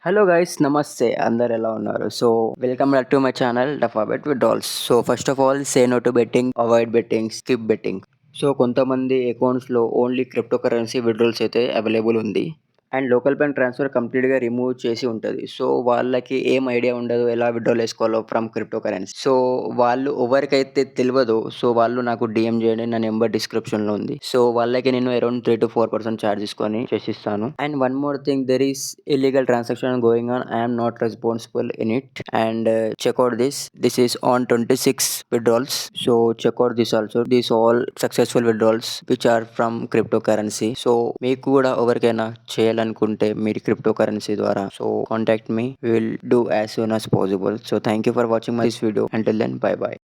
Hello guys నమస్తే అందరు ఎలా ఉన్నారు? So welcome back to my channel Dafabet with dolls. So first of all say no to betting, avoid betting, skip betting. So కొంతమంది అకౌంట్స్లో only crypto currency withdrawals అయితే available ఉంది and local bank transfer కంప్లీట్గా remove చేసి ఉంటుంది. So వాళ్ళకి ఏం idea ఉండదు ఎలా విడ్రాల్ వేసుకోవాలో ఫ్రమ్ క్రిప్టో కరెన్సీ. సో వాళ్ళు ఎవరికైతే తెలియదో సో వాళ్ళు నాకు డిఎం చేయండి, నా నెంబర్ డిస్క్రిప్షన్లో ఉంది. సో వాళ్ళకి నేను అరౌండ్ 3 to 4% ఛార్జ్ తీసుకొని చేసిస్తాను. And one more thing, there is illegal transaction going on. I am not responsible in it. And check out this. This is on 26 withdrawals. So check out this also. These all successful withdrawals which are from cryptocurrency. So మీకు కూడా ఎవరికైనా చేయాలనుకుంటే మీరు crypto currency ద్వారా so contact me. We will do as soon as possible. So thank you for watching my this video. Until then, bye bye.